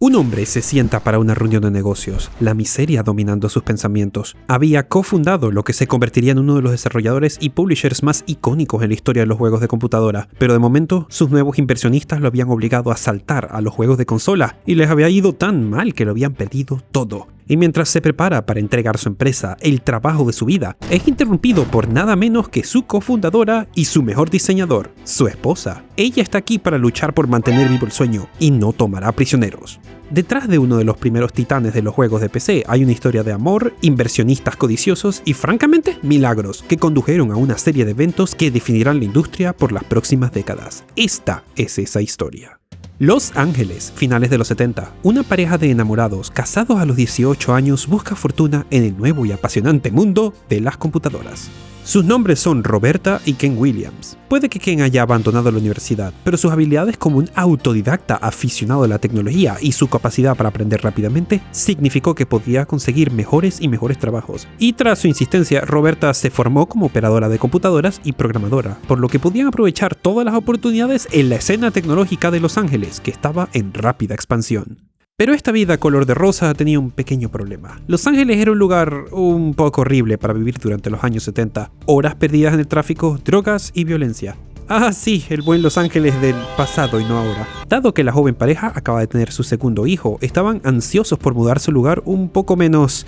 Un hombre se sienta para una reunión de negocios, la miseria dominando sus pensamientos. Había cofundado lo que se convertiría en uno de los desarrolladores y publishers más icónicos en la historia de los juegos de computadora, pero de momento sus nuevos inversionistas lo habían obligado a saltar a los juegos de consola y les había ido tan mal que lo habían perdido todo. Y mientras se prepara para entregar su empresa, el trabajo de su vida, es interrumpido por nada menos que su cofundadora y su mejor diseñador, su esposa. Ella está aquí para luchar por mantener vivo el sueño y no tomará prisioneros. Detrás de uno de los primeros titanes de los juegos de PC hay una historia de amor, inversionistas codiciosos y francamente milagros que condujeron a una serie de eventos que definirán la industria por las próximas décadas. Esta es esa historia. Los Ángeles, finales de los 70. Una pareja de enamorados casados a los 18 años busca fortuna en el nuevo y apasionante mundo de las computadoras. Sus nombres son Roberta y Ken Williams. Puede que Ken haya abandonado la universidad, pero sus habilidades como un autodidacta aficionado a la tecnología y su capacidad para aprender rápidamente significó que podía conseguir mejores y mejores trabajos. Y tras su insistencia, Roberta se formó como operadora de computadoras y programadora, por lo que podían aprovechar todas las oportunidades en la escena tecnológica de Los Ángeles, que estaba en rápida expansión. Pero esta vida color de rosa tenía un pequeño problema. Los Ángeles era un lugar un poco horrible para vivir durante los años 70. Horas perdidas en el tráfico, drogas y violencia. Ah, sí, el buen Los Ángeles del pasado y no ahora. Dado que la joven pareja acaba de tener su segundo hijo, estaban ansiosos por mudarse a un lugar un poco menos,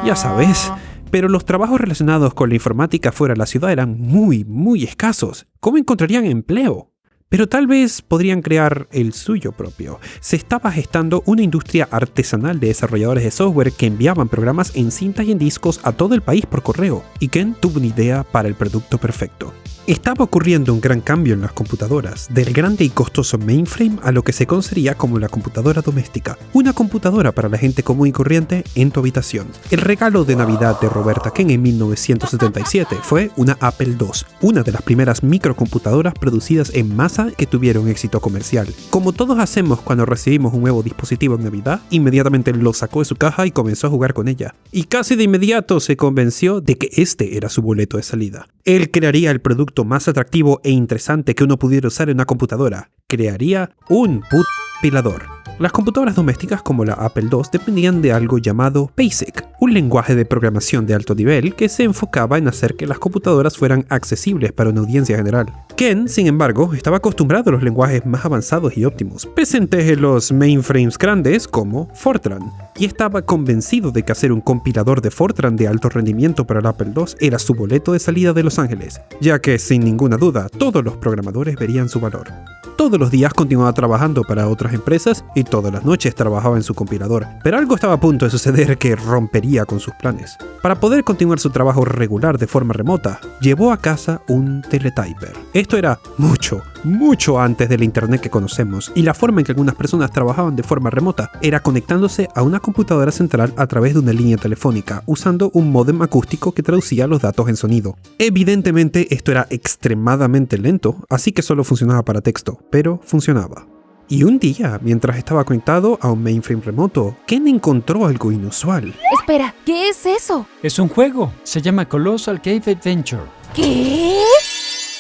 ya sabes. Pero los trabajos relacionados con la informática fuera de la ciudad eran muy escasos. ¿Cómo encontrarían empleo? Pero tal vez podrían crear el suyo propio. Se estaba gestando una industria artesanal de desarrolladores de software que enviaban programas en cintas y en discos a todo el país por correo, y Ken tuvo una idea para el producto perfecto. Estaba ocurriendo un gran cambio en las computadoras, del grande y costoso mainframe a lo que se conocería como la computadora doméstica, una computadora para la gente común y corriente en tu habitación. El regalo de Navidad de Roberta Ken en 1977 fue una Apple II, una de las primeras microcomputadoras producidas en masa que tuvieron éxito comercial. Como todos hacemos cuando recibimos un nuevo dispositivo en Navidad, inmediatamente lo sacó de su caja y comenzó a jugar con ella. Y casi de inmediato se convenció de que este era su boleto de salida. Él crearía el producto más atractivo e interesante que uno pudiera usar en una computadora. Crearía un compilador. Las computadoras domésticas como la Apple II dependían de algo llamado BASIC, un lenguaje de programación de alto nivel que se enfocaba en hacer que las computadoras fueran accesibles para una audiencia general. Ken, sin embargo, estaba acostumbrado a los lenguajes más avanzados y óptimos, presentes en los mainframes grandes como Fortran, y estaba convencido de que hacer un compilador de Fortran de alto rendimiento para el Apple II era su boleto de salida de Los Ángeles, ya que, sin ninguna duda, todos los programadores verían su valor. Todos los días continuaba trabajando para otras empresas y todas las noches trabajaba en su compilador, pero algo estaba a punto de suceder que rompería con sus planes. Para poder continuar su trabajo regular de forma remota, llevó a casa un teletyper. Esto era mucho antes del internet que conocemos, y la forma en que algunas personas trabajaban de forma remota era conectándose a una computadora central a través de una línea telefónica, usando un módem acústico que traducía los datos en sonido. Evidentemente esto era extremadamente lento, así que solo funcionaba para texto, pero funcionaba. Y un día, mientras estaba conectado a un mainframe remoto, Ken encontró algo inusual. Espera, ¿qué es eso? Es un juego, se llama Colossal Cave Adventure. ¿Qué?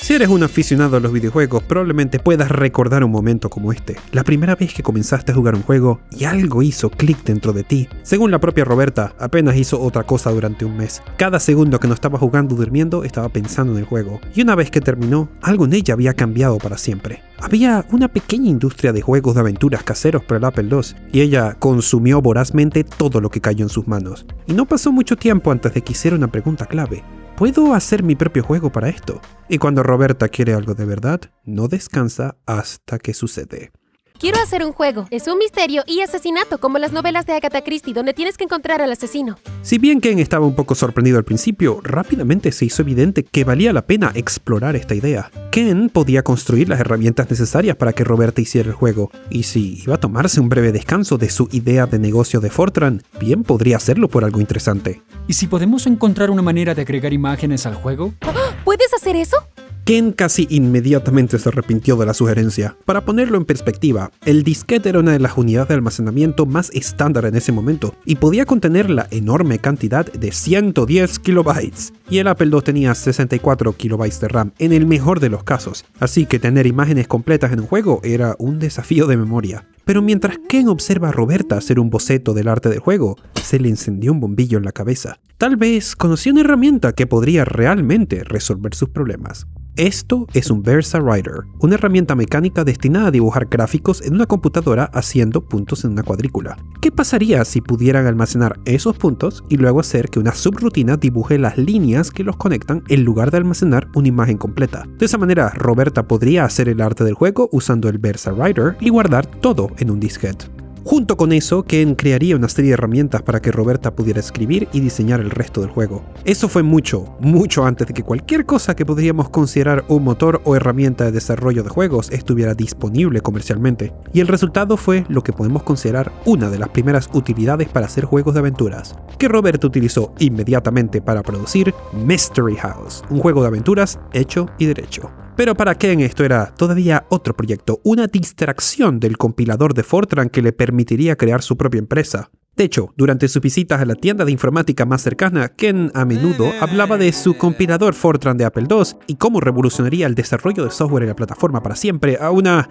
Si eres un aficionado a los videojuegos, probablemente puedas recordar un momento como este. La primera vez que comenzaste a jugar un juego y algo hizo clic dentro de ti. Según la propia Roberta, apenas hizo otra cosa durante un mes. Cada segundo que no estaba jugando o durmiendo, estaba pensando en el juego. Y una vez que terminó, algo en ella había cambiado para siempre. Había una pequeña industria de juegos de aventuras caseros para el Apple II, y ella consumió vorazmente todo lo que cayó en sus manos. Y no pasó mucho tiempo antes de que hiciera una pregunta clave. ¿Puedo hacer mi propio juego para esto? Y cuando Roberta quiere algo de verdad, no descansa hasta que sucede. Quiero hacer un juego. Es un misterio y asesinato, como las novelas de Agatha Christie, donde tienes que encontrar al asesino. Si bien Ken estaba un poco sorprendido al principio, rápidamente se hizo evidente que valía la pena explorar esta idea. Ken podía construir las herramientas necesarias para que Roberta hiciera el juego, y si iba a tomarse un breve descanso de su idea de negocio de Fortran, bien podría hacerlo por algo interesante. ¿Y si podemos encontrar una manera de agregar imágenes al juego? ¿Puedes hacer eso? Ken casi inmediatamente se arrepintió de la sugerencia. Para ponerlo en perspectiva, el disquete era una de las unidades de almacenamiento más estándar en ese momento y podía contener la enorme cantidad de 110 kilobytes. Y el Apple II tenía 64 kilobytes de RAM en el mejor de los casos, así que tener imágenes completas en un juego era un desafío de memoria. Pero mientras Ken observa a Roberta hacer un boceto del arte del juego, se le encendió un bombillo en la cabeza. Tal vez conocía una herramienta que podría realmente resolver sus problemas. Esto es un Versa Writer, una herramienta mecánica destinada a dibujar gráficos en una computadora haciendo puntos en una cuadrícula. ¿Qué pasaría si pudieran almacenar esos puntos y luego hacer que una subrutina dibuje las líneas que los conectan en lugar de almacenar una imagen completa? De esa manera, Roberta podría hacer el arte del juego usando el Versa Writer y guardar todo en un disquete. Junto con eso, Ken crearía una serie de herramientas para que Roberta pudiera escribir y diseñar el resto del juego. Eso fue mucho antes de que cualquier cosa que podríamos considerar un motor o herramienta de desarrollo de juegos estuviera disponible comercialmente. Y el resultado fue lo que podemos considerar una de las primeras utilidades para hacer juegos de aventuras, que Roberta utilizó inmediatamente para producir Mystery House, un juego de aventuras hecho y derecho. Pero para Ken esto era todavía otro proyecto, una distracción del compilador de Fortran que le permitiría crear su propia empresa. De hecho, durante sus visitas a la tienda de informática más cercana, Ken a menudo hablaba de su compilador Fortran de Apple II y cómo revolucionaría el desarrollo de software en la plataforma para siempre a una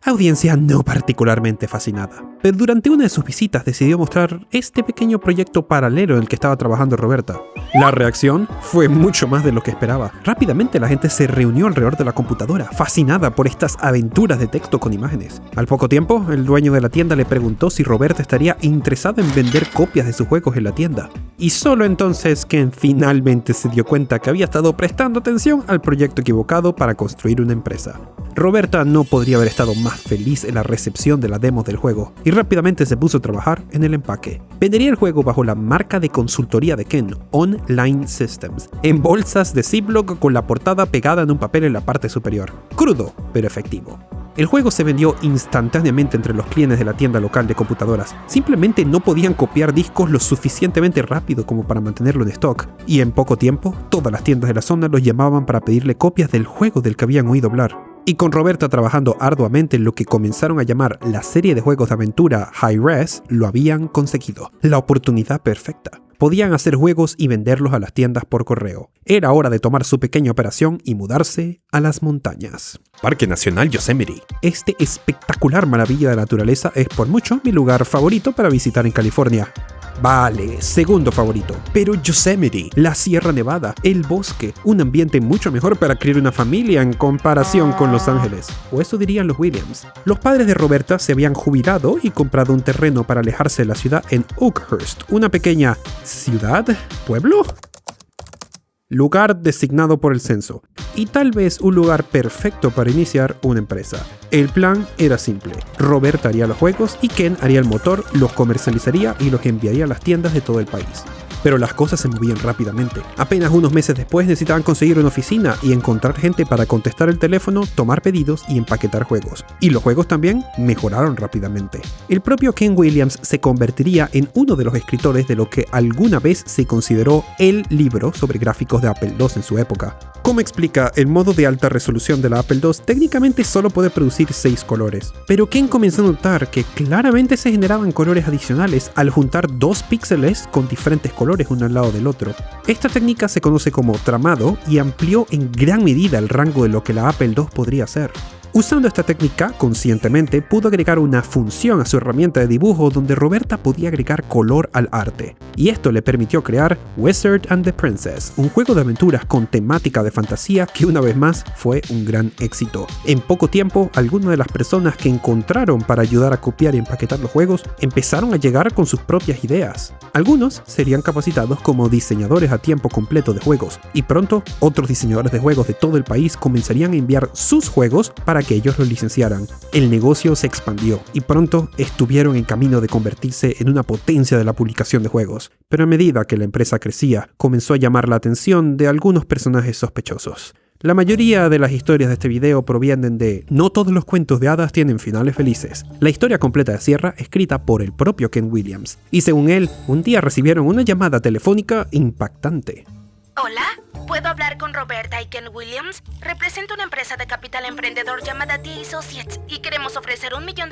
audiencia no particularmente fascinada. Pero durante una de sus visitas decidió mostrar este pequeño proyecto paralelo en el que estaba trabajando Roberta. La reacción fue mucho más de lo que esperaba. Rápidamente la gente se reunió alrededor de la computadora, fascinada por estas aventuras de texto con imágenes. Al poco tiempo, el dueño de la tienda le preguntó si Roberta estaría interesada en vender copias de sus juegos en la tienda. Y solo entonces Ken finalmente se dio cuenta que había estado prestando atención al proyecto equivocado para construir una empresa. Roberta no podría haber estado más feliz en la recepción de la demo del juego y rápidamente se puso a trabajar en el empaque. Vendería el juego bajo la marca de consultoría de Ken, Online Systems, en bolsas de Ziploc con la portada pegada en un papel en la parte superior. Crudo, pero efectivo. El juego se vendió instantáneamente entre los clientes de la tienda local de computadoras. Simplemente no podían copiar discos lo suficientemente rápido como para mantenerlo en stock, y en poco tiempo, todas las tiendas de la zona los llamaban para pedirle copias del juego del que habían oído hablar. Y con Roberta trabajando arduamente en lo que comenzaron a llamar la serie de juegos de aventura High Res, lo habían conseguido. La oportunidad perfecta. Podían hacer juegos y venderlos a las tiendas por correo. Era hora de tomar su pequeña operación y mudarse a las montañas. Parque Nacional Yosemite. Este espectacular maravilla de la naturaleza es por mucho mi lugar favorito para visitar en California. Vale, segundo favorito, pero Yosemite, la Sierra Nevada, el bosque, un ambiente mucho mejor para criar una familia en comparación con Los Ángeles, o eso dirían los Williams. Los padres de Roberta se habían jubilado y comprado un terreno para alejarse de la ciudad en Oakhurst, una pequeña ciudad, pueblo, lugar designado por el censo, y tal vez un lugar perfecto para iniciar una empresa. El plan era simple. Roberta haría los juegos y Ken haría el motor, los comercializaría y los enviaría a las tiendas de todo el país. Pero las cosas se movían rápidamente. Apenas unos meses después necesitaban conseguir una oficina y encontrar gente para contestar el teléfono, tomar pedidos y empaquetar juegos. Y los juegos también mejoraron rápidamente. El propio Ken Williams se convertiría en uno de los escritores de lo que alguna vez se consideró el libro sobre gráficos de Apple II en su época. Como explica, el modo de alta resolución de la Apple II técnicamente solo puede producir 6 colores. Pero Ken comenzó a notar que claramente se generaban colores adicionales al juntar 2 píxeles con diferentes colores uno al lado del otro. Esta técnica se conoce como tramado y amplió en gran medida el rango de lo que la Apple II podría hacer. Usando esta técnica, conscientemente, pudo agregar una función a su herramienta de dibujo donde Roberta podía agregar color al arte. Y esto le permitió crear Wizard and the Princess, un juego de aventuras con temática de fantasía que una vez más fue un gran éxito. En poco tiempo, algunas de las personas que encontraron para ayudar a copiar y empaquetar los juegos empezaron a llegar con sus propias ideas. Algunos serían capacitados como diseñadores a tiempo completo de juegos, y pronto otros diseñadores de juegos de todo el país comenzarían a enviar sus juegos para que ellos los licenciaran. El negocio se expandió y pronto estuvieron en camino de convertirse en una potencia de la publicación de juegos. Pero a medida que la empresa crecía, comenzó a llamar la atención de algunos personajes sospechosos. La mayoría de las historias de este video provienen de no todos los cuentos de hadas tienen finales felices. La historia completa de Sierra escrita por el propio Ken Williams. Y según él, un día recibieron una llamada telefónica impactante. Hola, ¿puedo hablar con Roberta y Ken Williams? Represento una empresa de capital emprendedor llamada The Associates y queremos ofrecer $1 millón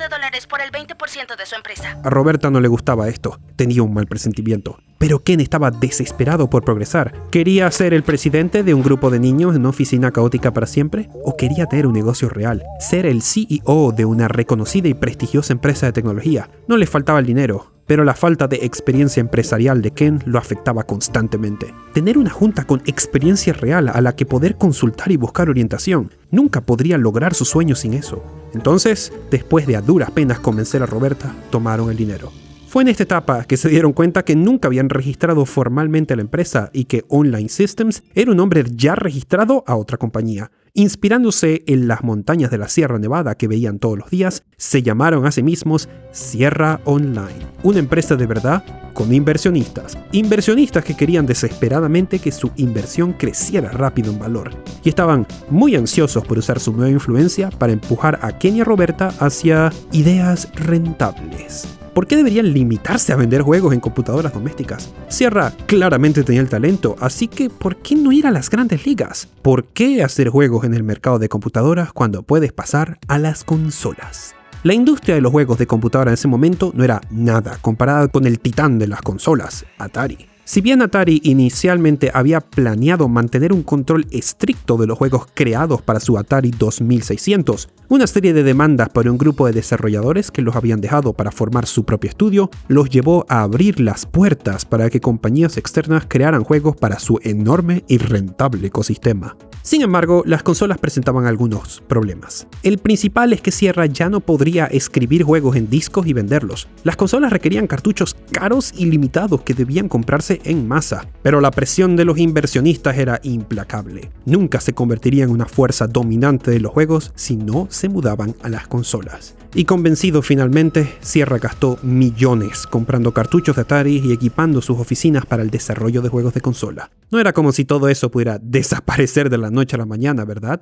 por el 20% de su empresa. A Roberta no le gustaba esto, tenía un mal presentimiento. Pero Ken estaba desesperado por progresar. ¿Quería ser el presidente de un grupo de niños en una oficina caótica para siempre? ¿O quería tener un negocio real? Ser el CEO de una reconocida y prestigiosa empresa de tecnología. No le faltaba el dinero, pero la falta de experiencia empresarial de Ken lo afectaba constantemente. Tener una junta con experiencia real a la que poder consultar y buscar orientación. Nunca podría lograr sus sueños sin eso. Entonces, después de a duras penas convencer a Roberta, tomaron el dinero. Fue en esta etapa que se dieron cuenta que nunca habían registrado formalmente a la empresa y que Online Systems era un nombre ya registrado a otra compañía. Inspirándose en las montañas de la Sierra Nevada que veían todos los días, se llamaron a sí mismos Sierra Online, una empresa de verdad con inversionistas. Inversionistas que querían desesperadamente que su inversión creciera rápido en valor y estaban muy ansiosos por usar su nueva influencia para empujar a Ken y a Roberta hacia ideas rentables. ¿Por qué deberían limitarse a vender juegos en computadoras domésticas? Sierra claramente tenía el talento, así que ¿por qué no ir a las grandes ligas? ¿Por qué hacer juegos en el mercado de computadoras cuando puedes pasar a las consolas? La industria de los juegos de computadora en ese momento no era nada comparada con el titán de las consolas, Atari. Si bien Atari inicialmente había planeado mantener un control estricto de los juegos creados para su Atari 2600, una serie de demandas por un grupo de desarrolladores que los habían dejado para formar su propio estudio los llevó a abrir las puertas para que compañías externas crearan juegos para su enorme y rentable ecosistema. Sin embargo, las consolas presentaban algunos problemas. El principal es que Sierra ya no podría escribir juegos en discos y venderlos. Las consolas requerían cartuchos caros y limitados que debían comprarse en masa, pero la presión de los inversionistas era implacable. Nunca se convertiría en una fuerza dominante de los juegos si no se mudaban a las consolas. Y convencido finalmente, Sierra gastó millones comprando cartuchos de Atari y equipando sus oficinas para el desarrollo de juegos de consola. No era como si todo eso pudiera desaparecer de la noche a la mañana, ¿verdad?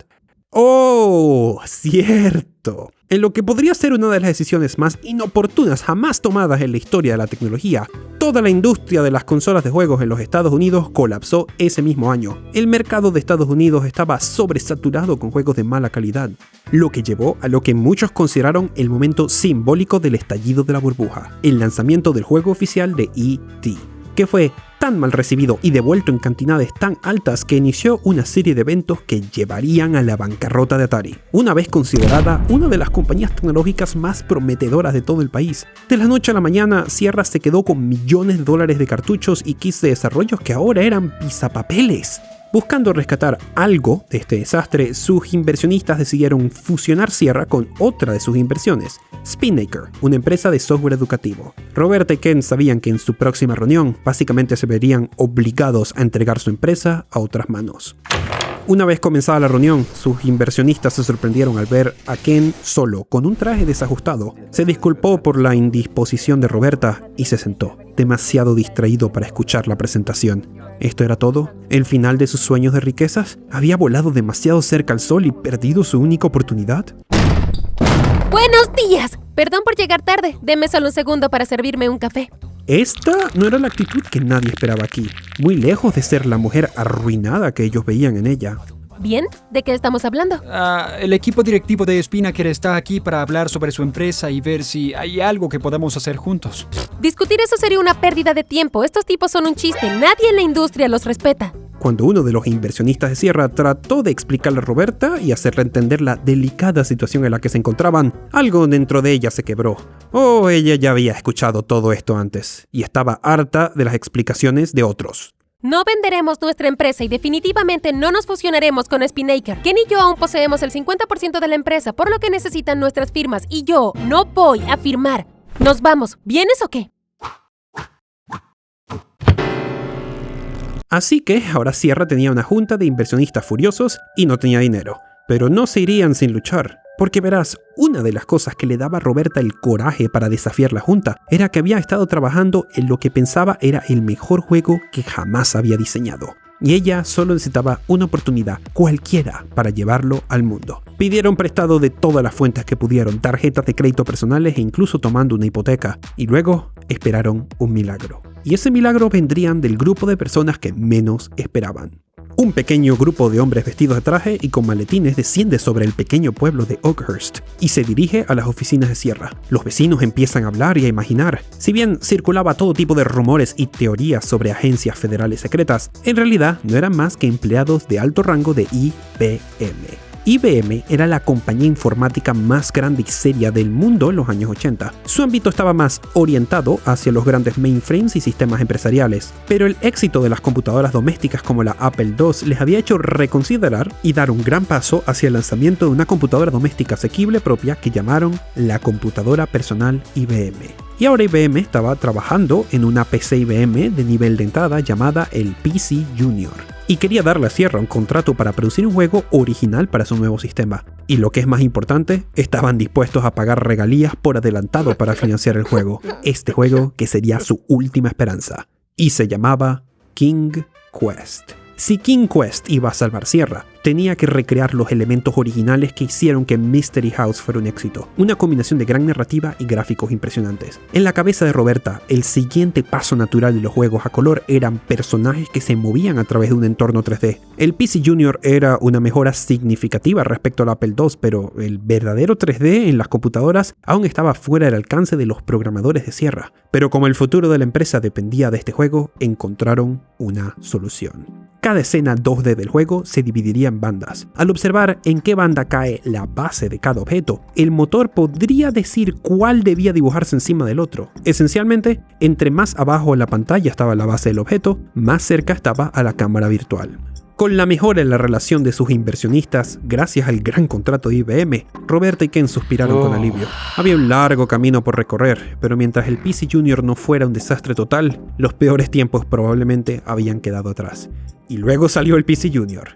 ¡Oh! ¡Cierto! En lo que podría ser una de las decisiones más inoportunas jamás tomadas en la historia de la tecnología, toda la industria de las consolas de juegos en los Estados Unidos colapsó ese mismo año. El mercado de Estados Unidos estaba sobresaturado con juegos de mala calidad, lo que llevó a lo que muchos consideraron el momento simbólico del estallido de la burbuja, el lanzamiento del juego oficial de E.T., que fue tan mal recibido y devuelto en cantidades tan altas que inició una serie de eventos que llevarían a la bancarrota de Atari, una vez considerada una de las compañías tecnológicas más prometedoras de todo el país. De la noche a la mañana, Sierra se quedó con millones de dólares de cartuchos y kits de desarrollos que ahora eran pisapapeles. Buscando rescatar algo de este desastre, sus inversionistas decidieron fusionar Sierra con otra de sus inversiones, Spinnaker, una empresa de software educativo. Roberta y Ken sabían que en su próxima reunión básicamente se verían obligados a entregar su empresa a otras manos. Una vez comenzada la reunión, sus inversionistas se sorprendieron al ver a Ken solo, con un traje desajustado. Se disculpó por la indisposición de Roberta y se sentó, demasiado distraído para escuchar la presentación. ¿Esto era todo? ¿El final de sus sueños de riquezas? ¿Había volado demasiado cerca al sol y perdido su única oportunidad? ¡Buenos días! Perdón por llegar tarde. Deme solo un segundo para servirme un café. Esta no era la actitud que nadie esperaba aquí, muy lejos de ser la mujer arruinada que ellos veían en ella. ¿Bien? ¿De qué estamos hablando? El equipo directivo de Spinnaker está aquí para hablar sobre su empresa y ver si hay algo que podamos hacer juntos. Discutir eso sería una pérdida de tiempo. Estos tipos son un chiste. Nadie en la industria los respeta. Cuando uno de los inversionistas de Sierra trató de explicarle a Roberta y hacerle entender la delicada situación en la que se encontraban, algo dentro de ella se quebró. Ella ya había escuchado todo esto antes y estaba harta de las explicaciones de otros. No venderemos nuestra empresa y definitivamente no nos fusionaremos con Spinnaker. Ken y yo aún poseemos el 50% de la empresa, por lo que necesitan nuestras firmas y yo no voy a firmar. Nos vamos. ¿Vienes o qué? Así que ahora Sierra tenía una junta de inversionistas furiosos y no tenía dinero. Pero no se irían sin luchar. Porque verás, una de las cosas que le daba a Roberta el coraje para desafiar la junta era que había estado trabajando en lo que pensaba era el mejor juego que jamás había diseñado. Y ella solo necesitaba una oportunidad, cualquiera, para llevarlo al mundo. Pidieron prestado de todas las fuentes que pudieron, tarjetas de crédito personales e incluso tomando una hipoteca. Y luego esperaron un milagro. y ese milagro vendrían del grupo de personas que menos esperaban. Un pequeño grupo de hombres vestidos de traje y con maletines desciende sobre el pequeño pueblo de Oakhurst y se dirige a las oficinas de Sierra. Los vecinos empiezan a hablar y a imaginar. Si bien circulaba todo tipo de rumores y teorías sobre agencias federales secretas, en realidad no eran más que empleados de alto rango de IBM. IBM era la compañía informática más grande y seria del mundo en los años 80. Su ámbito estaba más orientado hacia los grandes mainframes y sistemas empresariales, pero el éxito de las computadoras domésticas como la Apple II les había hecho reconsiderar y dar un gran paso hacia el lanzamiento de una computadora doméstica asequible propia que llamaron la computadora personal IBM. Y ahora IBM estaba trabajando en una PC IBM de nivel de entrada llamada el PC Junior. Y quería darle a Sierra un contrato para producir un juego original para su nuevo sistema. Y lo que es más importante, estaban dispuestos a pagar regalías por adelantado para financiar el juego. Este juego que sería su última esperanza. Y se llamaba King Quest. Si King Quest iba a salvar Sierra, tenía que recrear los elementos originales que hicieron que Mystery House fuera un éxito, una combinación de gran narrativa y gráficos impresionantes. En la cabeza de Roberta, el siguiente paso natural de los juegos a color eran personajes que se movían a través de un entorno 3D. El PC Junior era una mejora significativa respecto al Apple II, pero el verdadero 3D en las computadoras aún estaba fuera del alcance de los programadores de Sierra. Pero como el futuro de la empresa dependía de este juego, encontraron una solución. Cada escena 2D del juego se dividiría en bandas. Al observar en qué banda cae la base de cada objeto, el motor podría decir cuál debía dibujarse encima del otro. Esencialmente, entre más abajo en la pantalla estaba la base del objeto, más cerca estaba a la cámara virtual. Con la mejora en la relación de sus inversionistas, gracias al gran contrato de IBM, Roberta y Ken suspiraron con alivio. Había un largo camino por recorrer, pero mientras el PC Junior no fuera un desastre total, los peores tiempos probablemente habían quedado atrás. Y luego salió el PC Junior.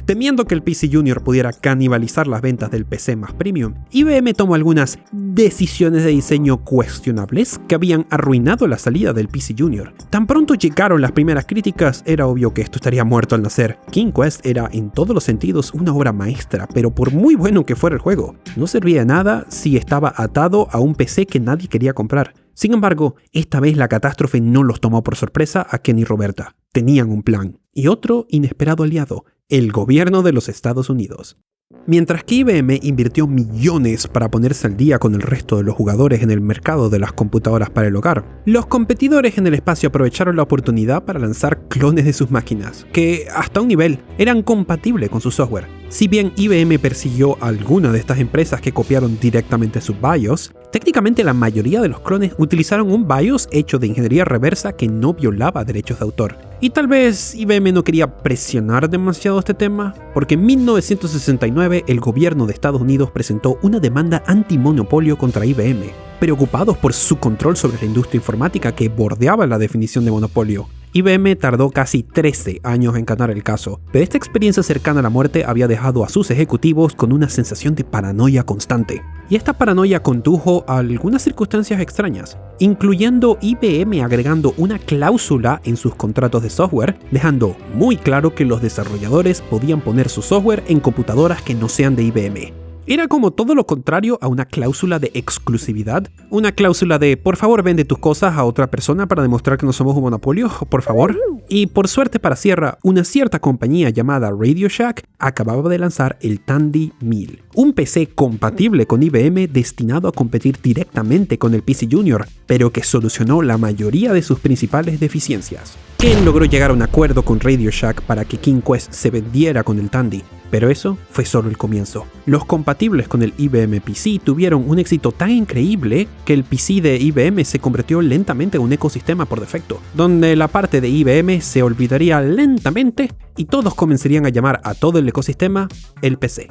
Temiendo que el PC Junior pudiera canibalizar las ventas del PC más premium, IBM tomó algunas decisiones de diseño cuestionables que habían arruinado la salida del PC Junior. Tan pronto llegaron las primeras críticas, era obvio que esto estaría muerto al nacer. King Quest era en todos los sentidos una obra maestra, pero por muy bueno que fuera el juego, no servía de nada si estaba atado a un PC que nadie quería comprar. Sin embargo, esta vez la catástrofe no los tomó por sorpresa a Ken y Roberta. Tenían un plan, y otro inesperado aliado, el gobierno de los Estados Unidos. Mientras que IBM invirtió millones para ponerse al día con el resto de los jugadores en el mercado de las computadoras para el hogar, los competidores en el espacio aprovecharon la oportunidad para lanzar clones de sus máquinas, que hasta un nivel eran compatibles con su software. Si bien IBM persiguió a alguna de estas empresas que copiaron directamente sus BIOS, técnicamente la mayoría de los clones utilizaron un BIOS hecho de ingeniería reversa que no violaba derechos de autor. Y tal vez IBM no quería presionar demasiado este tema, porque en 1969 el gobierno de Estados Unidos presentó una demanda antimonopolio contra IBM, preocupados por su control sobre la industria informática que bordeaba la definición de monopolio. IBM tardó casi 13 años en ganar el caso, pero esta experiencia cercana a la muerte había dejado a sus ejecutivos con una sensación de paranoia constante. Y esta paranoia condujo a algunas circunstancias extrañas, incluyendo IBM agregando una cláusula en sus contratos de software, dejando muy claro que los desarrolladores podían poner su software en computadoras que no sean de IBM. Era como todo lo contrario a una cláusula de exclusividad, una cláusula de por favor vende tus cosas a otra persona para demostrar que no somos un monopolio, por favor. Y por suerte para Sierra, una cierta compañía llamada Radio Shack acababa de lanzar el Tandy 1000, un PC compatible con IBM destinado a competir directamente con el PC Junior, pero que solucionó la mayoría de sus principales deficiencias. Ken logró llegar a un acuerdo con Radio Shack para que King Quest se vendiera con el Tandy, pero eso fue solo el comienzo. Los compatibles con el IBM PC tuvieron un éxito tan increíble que el PC de IBM se convirtió lentamente en un ecosistema por defecto, donde la parte de IBM se olvidaría lentamente y todos comenzarían a llamar a todo el ecosistema el PC.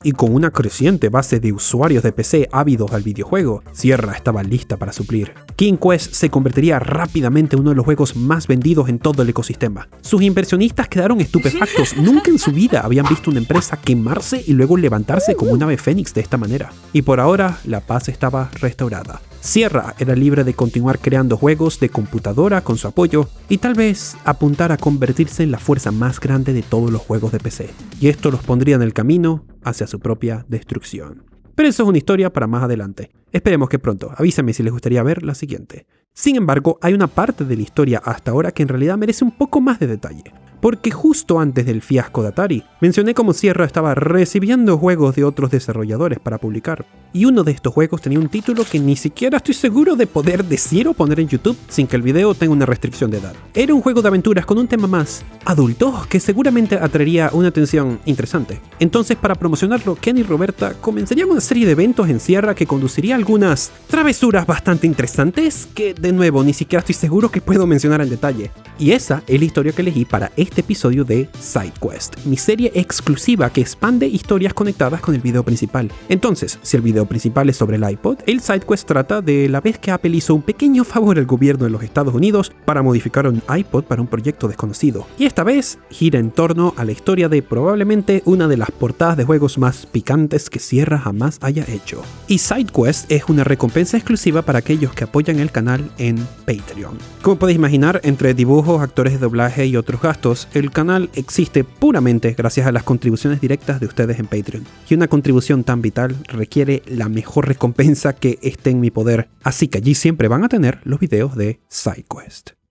Y con una creciente base de usuarios de PC ávidos al videojuego, Sierra estaba lista para suplir. King Quest se convertiría rápidamente en uno de los juegos más vendidos en todo el ecosistema. Sus inversionistas quedaron estupefactos, nunca en su vida habían visto una empresa quemarse y luego levantarse como un ave fénix de esta manera. Y por ahora, la paz estaba restaurada. Sierra era libre de continuar creando juegos de computadora con su apoyo y tal vez apuntar a convertirse en la fuerza más grande de todos los juegos de PC. Y esto los pondría en el camino hacia su propia destrucción. Pero eso es una historia para más adelante. Esperemos que pronto, avísame si les gustaría ver la siguiente. Sin embargo, hay una parte de la historia hasta ahora que en realidad merece un poco más de detalle. Porque justo antes del fiasco de Atari, mencioné cómo Sierra estaba recibiendo juegos de otros desarrolladores para publicar. Y uno de estos juegos tenía un título que ni siquiera estoy seguro de poder decir o poner en YouTube sin que el video tenga una restricción de edad. Era un juego de aventuras con un tema más adulto que seguramente atraería una atención interesante. Entonces, para promocionarlo, Ken y Roberta comenzarían una serie de eventos en Sierra que conduciría a algunas travesuras bastante interesantes que, de nuevo, ni siquiera estoy seguro que puedo mencionar en detalle. Y esa es la historia que elegí para este episodio de SideQuest, mi serie exclusiva que expande historias conectadas con el video principal. Entonces, si el video principal es sobre el iPod, el SideQuest trata de la vez que Apple hizo un pequeño favor al gobierno de los Estados Unidos para modificar un iPod para un proyecto desconocido. Y esta vez gira en torno a la historia de probablemente una de las portadas de juegos más picantes que Sierra jamás haya hecho. Y SideQuest es una recompensa exclusiva para aquellos que apoyan el canal en Patreon. Como podéis imaginar, entre dibujos, actores de doblaje y otros gastos, el canal existe puramente gracias a las contribuciones directas de ustedes en Patreon. Y una contribución tan vital requiere la mejor recompensa que esté en mi poder, así que allí siempre van a tener los videos de SideQuest.